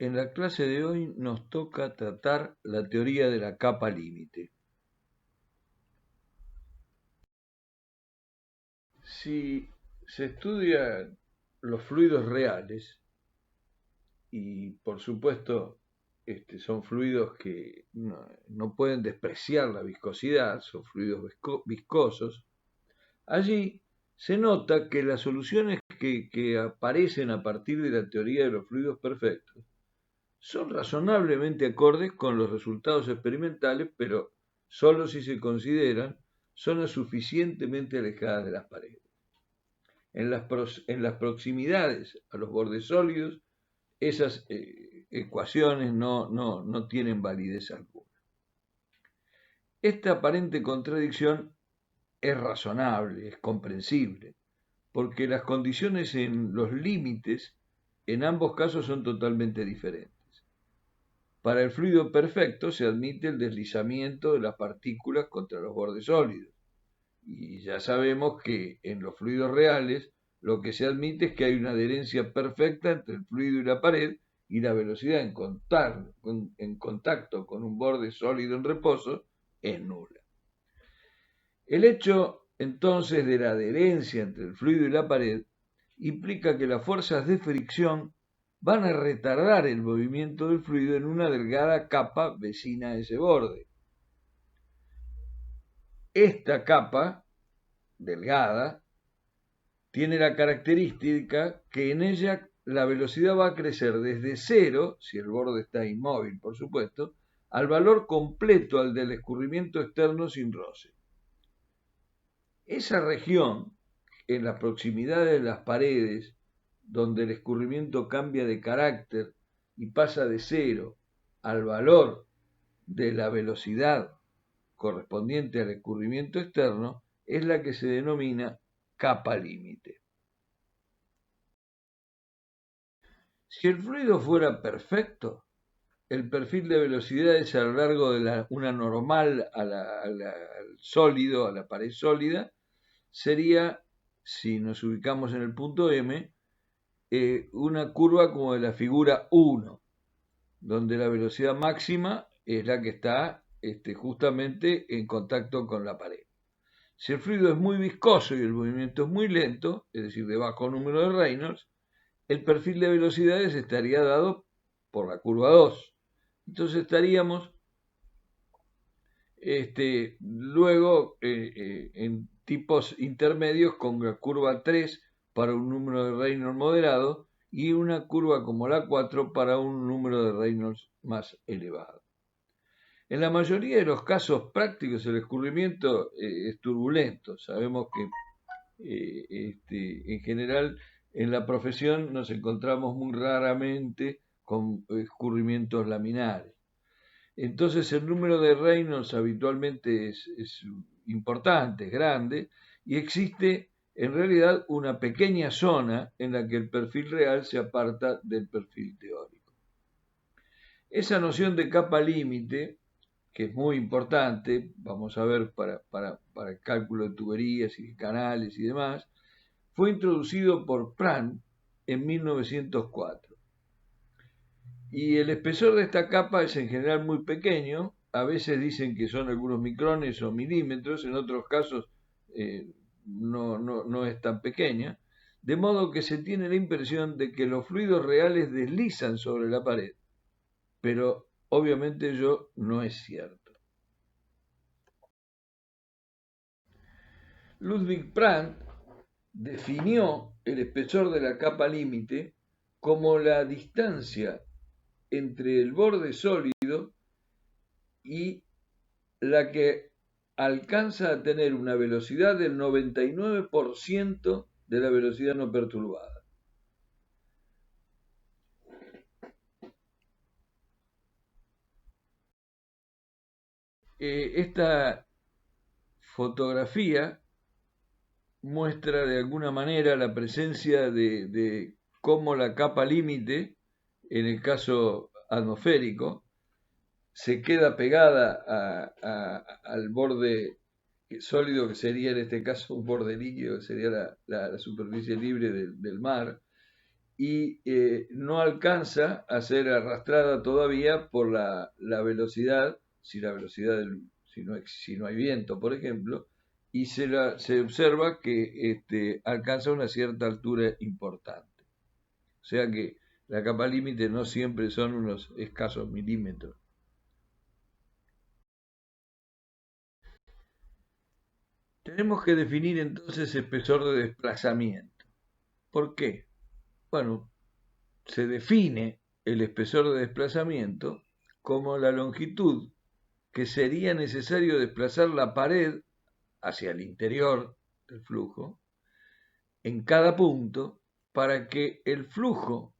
En la clase de hoy nos toca tratar la teoría de la capa límite. Si se estudian los fluidos reales, y por supuesto son fluidos que no pueden despreciar la viscosidad, son fluidos viscosos, allí se nota que las soluciones que aparecen a partir de la teoría de los fluidos perfectos son razonablemente acordes con los resultados experimentales, pero solo si se consideran zonas suficientemente alejadas de las paredes. En las proximidades a los bordes sólidos, esas ecuaciones no tienen validez alguna. Esta aparente contradicción es razonable, es comprensible, porque las condiciones en los límites en ambos casos son totalmente diferentes. Para el fluido perfecto se admite el deslizamiento de las partículas contra los bordes sólidos. Y ya sabemos que en los fluidos reales lo que se admite es que hay una adherencia perfecta entre el fluido y la pared y la velocidad en contacto con un borde sólido en reposo es nula. El hecho entonces de la adherencia entre el fluido y la pared implica que las fuerzas de fricción van a retardar el movimiento del fluido en una delgada capa vecina a ese borde. Esta capa delgada tiene la característica que en ella la velocidad va a crecer desde cero, si el borde está inmóvil, por supuesto, al valor completo al del escurrimiento externo sin roce. Esa región, en las proximidades de las paredes, donde el escurrimiento cambia de carácter y pasa de cero al valor de la velocidad correspondiente al escurrimiento externo, es la que se denomina capa límite. Si el fluido fuera perfecto, el perfil de velocidades a lo largo de una normal al sólido, a la pared sólida, sería, si nos ubicamos en el punto M, una curva como de la figura 1, donde la velocidad máxima es la que está justamente en contacto con la pared. Si el fluido es muy viscoso y el movimiento es muy lento, es decir, de bajo número de Reynolds, el perfil de velocidades estaría dado por la curva 2. Entonces estaríamos luego en tipos intermedios con la curva 3 para un número de Reynolds moderado y una curva como la 4 para un número de Reynolds más elevado. En la mayoría de los casos prácticos el escurrimiento es turbulento. Sabemos que en general en la profesión nos encontramos muy raramente con escurrimientos laminares. Entonces el número de Reynolds habitualmente es importante, es grande, y existe en realidad una pequeña zona en la que el perfil real se aparta del perfil teórico. Esa noción de capa límite, que es muy importante, vamos a ver para el cálculo de tuberías y de canales y demás, fue introducido por Pran en 1904. Y el espesor de esta capa es en general muy pequeño, a veces dicen que son algunos micrones o milímetros, en otros casos no es tan pequeña, de modo que se tiene la impresión de que los fluidos reales deslizan sobre la pared, pero obviamente ello no es cierto. Ludwig Prandtl definió el espesor de la capa límite como la distancia entre el borde sólido y la que alcanza a tener una velocidad del 99% de la velocidad no perturbada. Esta fotografía muestra de alguna manera la presencia de cómo la capa límite, en el caso atmosférico, se queda pegada al borde sólido, que sería en este caso un borde líquido, que sería la superficie libre del mar, y no alcanza a ser arrastrada todavía por la velocidad, si la velocidad si no hay viento, por ejemplo, y se observa que alcanza una cierta altura importante. O sea que la capa límite no siempre son unos escasos milímetros. Tenemos que definir entonces espesor de desplazamiento. ¿Por qué? Bueno, se define el espesor de desplazamiento como la longitud que sería necesario desplazar la pared hacia el interior del flujo en cada punto para que el flujo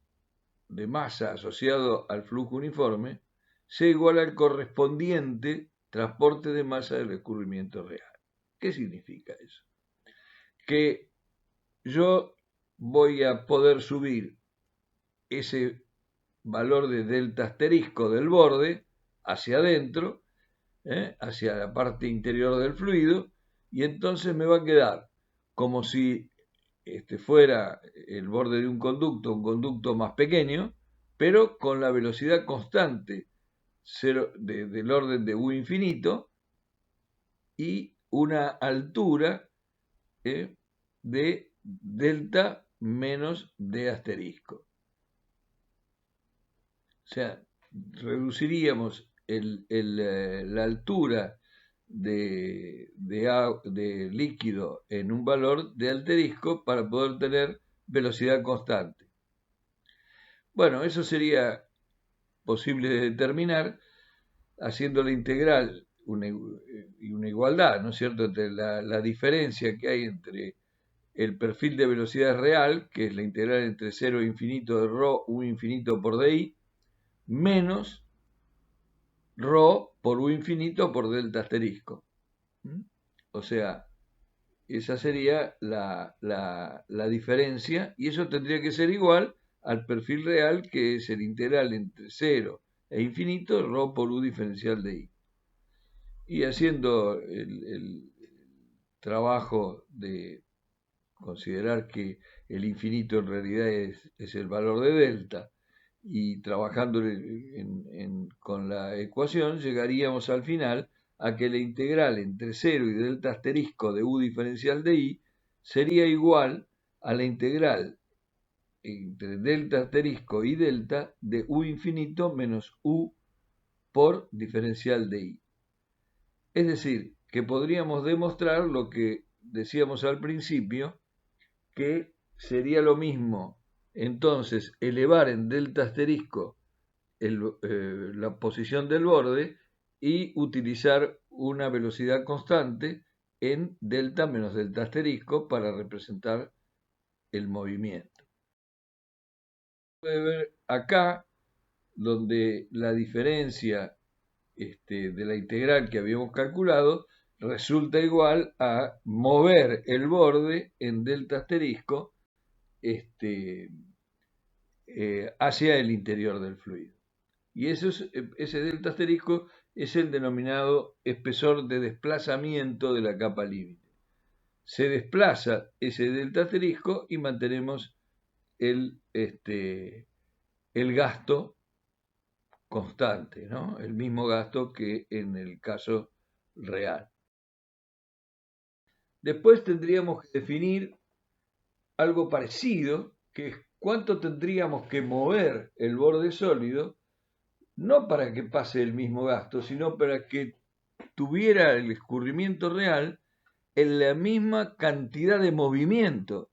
de masa asociado al flujo uniforme sea igual al correspondiente transporte de masa del escurrimiento real. ¿Qué significa eso? Que yo voy a poder subir ese valor de delta asterisco del borde hacia adentro, hacia la parte interior del fluido, y entonces me va a quedar como si fuera el borde de un conducto más pequeño, pero con la velocidad constante del orden de U infinito y una altura de delta menos D asterisco. O sea, reduciríamos la altura de líquido en un valor de asterisco para poder tener velocidad constante. Bueno, eso sería posible de determinar haciendo la integral y una igualdad, ¿no es cierto?, entre la diferencia que hay entre el perfil de velocidad real, que es la integral entre 0 e infinito de ρ, U infinito por DI, menos ρ por U infinito por delta asterisco. O sea, esa sería la diferencia, y eso tendría que ser igual al perfil real, que es el integral entre 0 e infinito, ρ por U diferencial de I. Y haciendo el trabajo de considerar que el infinito en realidad es el valor de delta, y trabajando con la ecuación, llegaríamos al final a que la integral entre 0 y delta asterisco de U diferencial de I sería igual a la integral entre delta asterisco y delta de U infinito menos U por diferencial de I. Es decir, que podríamos demostrar lo que decíamos al principio, que sería lo mismo entonces elevar en delta asterisco la posición del borde y utilizar una velocidad constante en delta menos delta asterisco para representar el movimiento. Puede ver acá donde la diferencia de la integral que habíamos calculado resulta igual a mover el borde en delta asterisco hacia el interior del fluido. Y ese delta asterisco es el denominado espesor de desplazamiento de la capa límite. Se desplaza ese delta asterisco y mantenemos el gasto constante, ¿no? El mismo gasto que en el caso real. Después tendríamos que definir algo parecido, que es cuánto tendríamos que mover el borde sólido, no para que pase el mismo gasto, sino para que tuviera el escurrimiento real en la misma cantidad de movimiento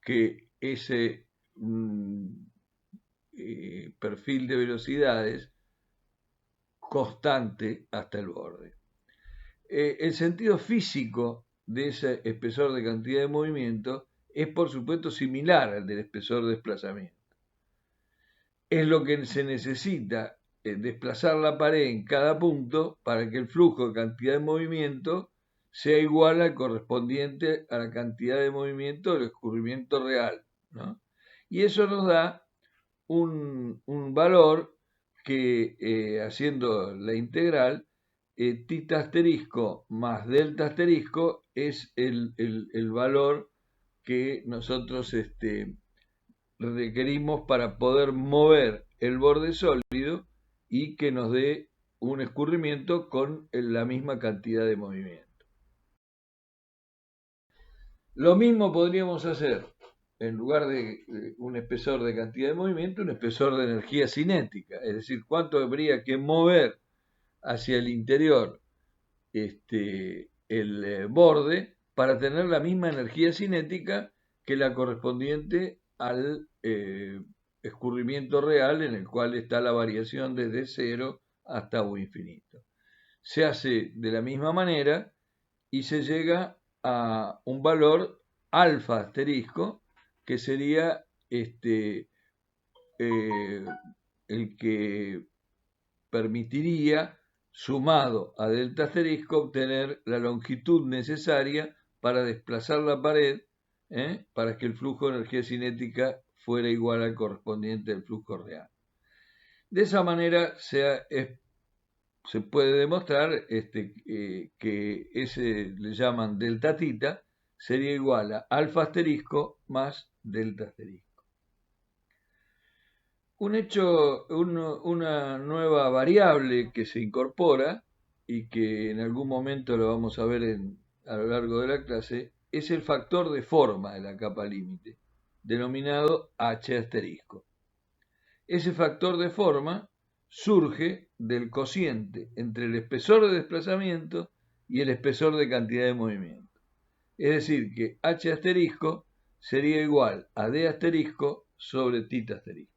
que ese perfil de velocidades constante hasta el borde. El sentido físico de ese espesor de cantidad de movimiento es por supuesto similar al del espesor de desplazamiento. Es lo que se necesita desplazar la pared en cada punto para que el flujo de cantidad de movimiento sea igual al correspondiente a la cantidad de movimiento del escurrimiento real, ¿no? Y eso nos da un valor que, haciendo la integral, tita asterisco más delta asterisco es el valor que nosotros requerimos para poder mover el borde sólido y que nos dé un escurrimiento con la misma cantidad de movimiento. Lo mismo podríamos hacer, en lugar de un espesor de cantidad de movimiento, un espesor de energía cinética, es decir, cuánto habría que mover hacia el interior el borde para tener la misma energía cinética que la correspondiente al escurrimiento real, en el cual está la variación desde 0 hasta U infinito. Se hace de la misma manera y se llega a un valor alfa asterisco, que sería el que permitiría, sumado a delta asterisco, obtener la longitud necesaria para desplazar la pared, para que el flujo de energía cinética fuera igual al correspondiente del flujo real. De esa manera se puede demostrar que ese le llaman delta tita, sería igual a alfa asterisco más delta asterisco. Una nueva variable que se incorpora y que en algún momento lo vamos a ver a lo largo de la clase, es el factor de forma de la capa límite, denominado H asterisco. Ese factor de forma surge del cociente entre el espesor de desplazamiento y el espesor de cantidad de movimiento. Es decir, que H asterisco sería igual a D asterisco sobre tita asterisco.